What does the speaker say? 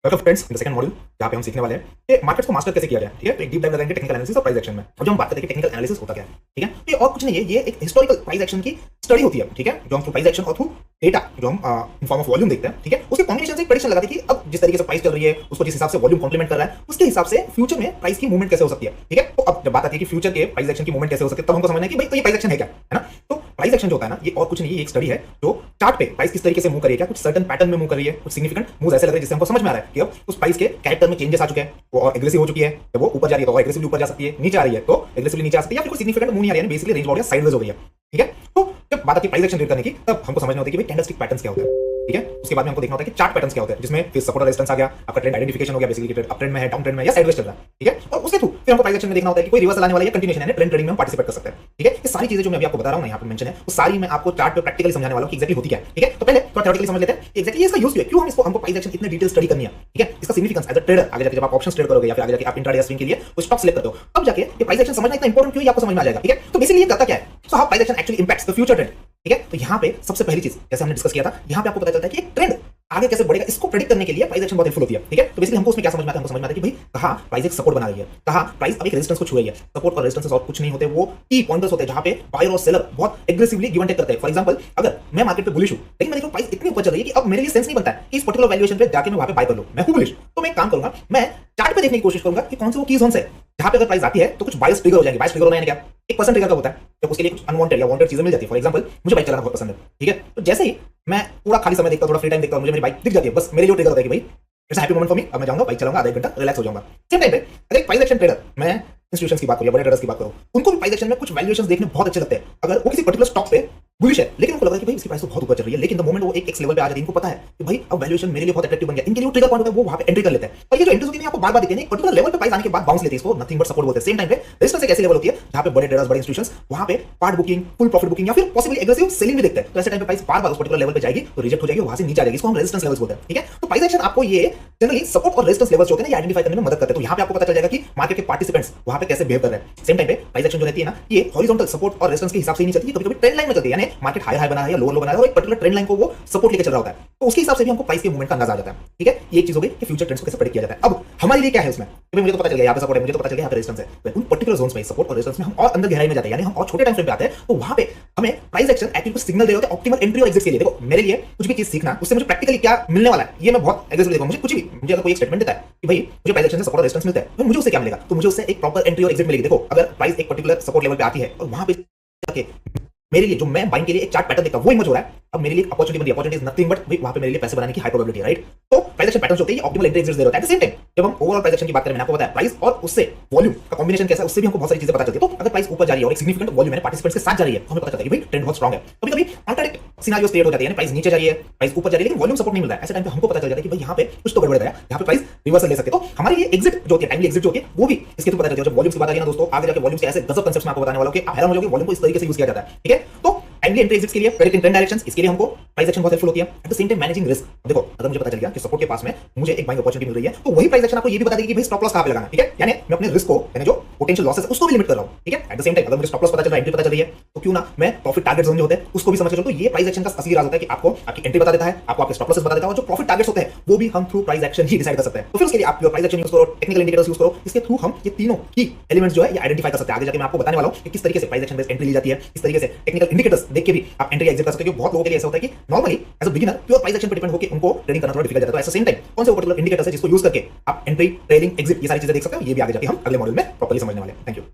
Welcome friends in the second module जहां पे हम सीखने वाले हैं कि मार्केट्स को मास्टर कैसे किया जाए। ठीक है, तो एक डीप डाइव लगाएंगे टेक्निकल एनालिसिस और प्राइस एक्शन में। अब जो हम बात करते हैं कि टेक्निकल एनालिसिस होता क्या है, ठीक है, ये और कुछ नहीं है, ये एक हिस्टोरिकल प्राइस एक्शन की स्टडी होती है। ठीक है, जो हम थ्रू प्राइस एक्शन और थ्रू डेटा जो हम इन फॉर्म ऑफ वॉल्यूम देखते हैं, ठीक है, उसके कॉम्बिनेशन से एक प्रेडिक्शन लगाते हैं कि अब जिस तरीके से प्राइस चल रही है उसको जिस हिसाब से वॉल्यूम कॉम्प्लीमेंट कर रहा है उसके हिसाब से फ्यूचर में प्राइस की मूवमेंट कैसे हो सकती है। ठीक है, तो अब जब बात आती है कि फ्यूचर के प्राइस एक्शन की मूवमेंट कैसे हो सकती है, तब हमको समझना है कि भाई तो ये प्राइस एक्शन है क्या, है ना। तो प्राइस एक्शन जो होता है ना, ये और कुछ नहीं, ये एक स्टडी है जो चार्ट पे प्राइस किस तरीके से मूव कर रही है, क्या कुछ सर्टेन पैटर्न में मूव कर रही है, कुछ सिग्निफिकेंट मूव ऐसे लग रहे हैं जिससे हमको समझ में आ रहा है कि अब उस प्राइस के कैरेक्टर में चेंजेस आ चुके हैं, वो और एग्रेसिव हो चुकी है। जब वो ऊपर जा रही है तो और एग्रेसिवली ऊपर जा सकती है, नीचे आ रही है तो एग्रेसिवली नीचे आ सकती है, या फिर कोई सिग्निफिकेंट मूव नहीं आ रही है, बेसिकली रेंज बाउंड या साइडवेज हो गई है। ठीक है, तो जब बात आती है प्राइस एक्शन रीड करने की, तब हमको समझना होता है कि भाई कैंडलस्टिक पैटर्न्स क्या होते हैं। ठीक है, उसके बाद में हमको देखना होता है कि चार्ट पैटर्न्स क्या होते हैं, जिसमें फिर सपोर्ट और रेजिस्टेंस आ गया, आपका ट्रेंड आइडेंटिफिकेशन हो गया, बेसिकली ट्रेंड अप ट्रेंड में है, डाउन ट्रेंड में या साइडवेज चल रहा है। ठीक है, और उसके थ्रू फिर हमको प्राइस एक्शन में देखना होता है कि कोई रिवर्सल आने वाला है या कंटिन्यूएशन है, ट्रेंड ट्रेडिंग में हम पार्टिसिपेट कर सकते हैं। ठीक है, ये सारी चीजें जो मैं अभी आपको बता रहा हूं ना, यहाँ पे मेंशन है, वो सारी मैं आपको चार्ट पे प्रैक्टिकली समझाने वाला हूं कि एक्चुअली होती क्या है। ठीक है, तो पहले थोड़ा थ्योरेटिकली समझ लेते हैं कि एक्चुअली इसका यूज क्या है, क्यों हमको प्राइस एक्शन इतने डिटेल स्टडी करनी है। ठीक है, इसका सिग्निफिकेंस एज अ ट्रेडर आगे जाके जब आप ऑप्शंस ट्रेड करोगे या फिर आगे जाके आप इंट्राडे या स्विंग के लिए कोई स्टॉक सिलेक्ट करते हो, तब जाके ये प्राइस एक्शन समझना इतना इंपॉर्टेंट क्यों है आपको समझ में आ जाएगा। ठीक है, तो बेसिकली ये करता क्या है, so how price action actually impacts the future trend. ठीक है, तो यहाँ पे सबसे पहली चीज जैसे हमने डिस्कस किया था, यहाँ पे आपको पता चलता है कि एक ट्रेंड आगे कैसे बढ़ेगा, इसको प्रेडिक्ट करने के लिए प्राइस एक्शन बहुत हेल्पफुल होती है। ठीक है, तो बेसिकली हमको उसमें क्या समझ में आता है, हमको समझ में आता है कि भाई कहां प्राइस एक सपोर्ट बना रही है, कहां प्राइस अब एक रेजिस्टेंस को छू रही है। सपोर्ट और रेजिस्टेंस और कुछ नहीं होते, वो की पॉइंटर्स होते हैं जहां पे बायर और सेलर बहुत एग्रेसिवली गिव एंड टेक करते हैं। फॉर एग्जांपल, अगर मैं मार्केट पे बुलिश हूं लेकिन मेरी प्राइस इतनी ऊपर चल रही है कि अब मेरे लिए सेंस नहीं बनता है कि इस पर्टिकुलर वैल्यूएशन पे जाके मैं वहां पे बाय कर लूं, मैं हूं बुलिश, तो मैं एक काम करूंगा, मैं चार्ट पे देखने की कोशिश करूंगा कि कौन से वो की जोन्स है जहां पे अगर प्राइस आती है तो कुछ बायर्स ट्रिगर हो जाएंगे। बायर्स ट्रिगर होना है क्या, एक पर्सन ट्रिगर का होता है जब उसके लिए कुछ अनवांटेड या वांटेड चीजें मिल जाती है। फॉर एग्जांपल, मुझे बाइक चलाना बहुत पसंद है। ठीक है, तो जैसे ही मैं पूरा खाली समय देखता हूं, थोड़ा फ्री टाइम देखता हूं, मुझे मेरी बाइक दिख जाती है, बस मेरे लिए ट्रिगर होता है कि भाई it's happy moment for me, अब मैं जाऊंगा बाइक चलाऊंगा, आधा एक घंटा रिलैक्स हो जाऊंगा। सेम टाइम पे अगर एक प्राइस एक्शन ट्रेडर, मैं इंस्टीट्यूशंस की बात करूं या बड़े ट्रेडर्स की बात करूं, उनको भी प्राइस एक्शन में कुछ वैल्यूएशंस देखने बहुत अच्छे लगते हैं। अगर वो किसी पर्टिकुलर स्टॉक पे बुलिश है लेकिन उनको लग रहा है कि भाई इसकी प्राइस तो बहुत ऊपर चल रही है, लेकिन द मोमेंट वो एक लेवल पे आ जाती है, इनको पता है कि भाई अब वैल्यूएशन मेरे लिए बहुत अट्रैक्टिव बन गया, इनके लिए ट्रिगर पॉइंट होता है, वो वहां पे एंट्री कर लेते हैं। और ये जो एंट्रीज होती है आपको बार-बार दिखती है, एक पर्टिकुलर लेवल पे प्राइस आने के बाद बाउंस लेती है, इसको नथिंग बट सपोर्ट बोलते हैं। सेम टाइम पे रेजिस्टेंस एक ऐसी लेवल होती है जहां पे बड़े ट्रेडर्स, बड़े इंस्टीट्यूशंस वहां पे part booking, full profit booking या फिर पॉसिबली एग्रेसिव सेलिंग भी देखते हैं। तो ऐसे टाइम पे प्राइस बार-बार उस पर्टिकुलर लेवल पे जाएगी तो रिजेक्ट हो जाएगी, वहां से नीचे आ जाएगी, इसको हम रेजिस्टेंस लेवल्स बोलते हैं। ठीक है, तो प्राइस एक्शन आपको ये जनरली सपोर्ट और रेजिस्टेंस लेवल्स जो होते हैं ये आइडेंटिफाई करने में मदद करते हैं। तो यहां पे आपको पता चल जाएगा कि मार्केट के पार्टिसिपेंट्स वहां पे कैसे बिहेव कर रहे हैं। सेम टाइम पे प्राइस एक्शन जो रहती है ना, ये हॉरिजॉन्टल सपोर्ट और रेजिस्टेंस के हिसाब से नहीं चलती, कभी-कभी ट्रेंड लाइन में चलती है, यानी मार्केट हाई हाई बना है या लोअर लो बना है और एक पर्टिकुलर ट्रेंड लाइन को वो सपोर्ट लेके चल रहा होता है, तो उसके हिसाब से भी हमको प्राइस के मूवमेंट का अंदाजा आ जाता है। ठीक है, ये एक चीज हो गई कि फ्यूचर ट्रेंड्स को कैसे प्रेडिक्ट किया जाता है। अब हमारे लिए क्या है उसमें, क्योंकि मुझे तो पता चल गया यहाँ पे सपोर्ट है, मुझे तो पता चल गया यहाँ पे रेजिस्टेंस है, उन पर्टिकुलर जोन्स में सपोर्ट और रेजिस्टेंस में हम और अंदर गहराई में जाते हैं, यानी हम और छोटे टाइम फ्रेम पे आते हैं, तो वहां पे हमें प्राइस एक्शन एक्चुअली कुछ सिग्नल दे रहे होते हैं ऑप्टिमल एंट्री और एग्जिट के लिए। देखो, मेरे लिए कुछ भी चीज सीखना, उससे मुझे प्रैक्टिकली क्या मिलने वाला है, ये मैं बहुत एग्रेसिवली देखूंगा। मुझे कुछ भी, मुझे अगर कोई एक स्टेटमेंट देता है कि भाई मुझे प्राइस एक्शन से सपोर्ट और रेजिस्टेंस मिलता है, तो मुझे उससे क्या मिलेगा, तो मुझे उससे एक प्रॉपर एंट्री और एग्जिट मिलेगी। देखो, अगर प्राइस एक पर्टिकुलर सपोर्ट लेवल पे आती है और वहां पे जाके मेरे लिए जो मैं बाइंग के लिए एक चार्ट पैटर्न देखता हूं वो इमर्ज हो रहा है, अब मेरे लिए एक अपॉर्चुनिटी बन रही है। अपॉर्चुनिटी इज नथिंग बट वहां पे मेरे लिए पैसे बनाने की हाई प्रोबेबिलिटी है, राइट। तो प्राइस एक्शन पैटर्न होते हैं ऑप्टिमल एंट्री एग्जिट दे रहे होते हैं। एट द सेम टाइम जब हम ओवरऑल प्राइस एक्शन की बात करें, मैंने आपको बताया प्राइस और उससे वॉल्यूम का कॉम्बिनेशन कैसा है, उससे भी हमको बहुत सारी चीजें पता चलती है। तो अगर प्राइस ऊपर जा रही है और एक सिग्निफिकेंट वॉल्यूम है पार्टिसिपेंट्स के साथ जा रही है, तो हमें पता चलता है कि भाई ट्रेंड बहुत स्ट्रांग है। कभी-कभी कॉन्ट्राडिक्ट सिनेरियोस क्रिएट हो जाते हैं, यानी प्राइस नीचे जा रही है, प्राइस ऊपर जा रही है, लेकिन वॉल्यूम सपोर्ट नहीं मिल रहा है। ऐसे टाइम पे हमको पता चल जाता है कि भाई यहां पे कुछ तो गड़बड़ है, यहां पे प्राइस रिवर्सल ले सकते हैं। तो हमारे लिए एग्जिट जो होती है, टाइमली एग्जिट जो होती है, वो भी इसके थ्रू पता चलती है। जब वॉल्यूम्स की बात आ रही है ना दोस्तों, आगे जाके वॉल्यूम्स के ऐसे गजब कांसेप्ट्स में आपको बताने वाला हूं कि आप हैरान हो जाओगे वॉल्यूम को इस तरीके से यूज किया जाता है। ठीक है, तो टाइमली एंट्री एग्जिट्स के लिए प्रेडिक्टिंग ट्रेंड डायरेक्शंस, इसके लिए हमको प्राइस एक्शन बहुत हेल्पफुल होती है। At the same time managing risk, देखो अगर मुझे पता चल गया कि सपोर्ट के पास में मुझे एक बाइंग अपॉर्चुनिटी मिल रही है, तो वही प्राइस एक्शन आपको ये भी बता देगी कि भाई स्टॉप लॉस कहां पे लगाना है। ठीक है, यानी मैं अपने रिस्क को, यानी जो पोटेंशियल लॉसेस है उसको भी लिमिट कर रहा हूं। ठीक है, एट द सेम टाइम अगर मुझे स्टॉप लॉस पता चल रहा है, एंट्री पता चल रही है, तो क्यों ना मैं प्रॉफिट टारगेट जोन जो होते हैं उसको भी समझ के चलूं। तो ये प्राइस एक्शन का असली राज होता है कि आपको आपकी एंट्री बता देता है, आपको आपके स्टॉप लॉसेस बता देता है, और जो प्रॉफिट टारगेट्स होते हैं वो भी हम थ्रू प्राइस एक्शन ही डिसाइड कर सकते हैं। तो फिर उसके लिए आप प्राइस एक्शन यूज करो, टेक्निकल इंडिकेटर्स यूज करो, इसके थ्रू हम ये तीनों की एलिमेंट्स जो है ये आइडेंटिफाई कर सकते हैं। आगे जाके मैं आपको बताने वाला हूं कि किस तरीके से प्राइस एक्शन बेस्ड एंट्री ली जाती है, किस तरीके से टेक्निकल इंडिकेटर्स देख के भी आप एंट्री एग्जिट कर सकते हो। बहुत लोगों के लिए ऐसा होता है कि normally as a beginner pure price action पे डिपेंड होकर उनको ट्रेडिंग करना थोड़ा डिफिकल्ट जाता है। तो ऐसा सेम टाइम कौन से पर्टिकुलर इंडिकेटर्स है जिसको यूज करके आप एंट्री, ट्रेडिंग, एग्जिट ये सारी चीजें देख सकते हो, ये भी आगे जाके हम अगले मॉड्यूल में प्रॉपर्ली समझने वाले हैं। Thank you.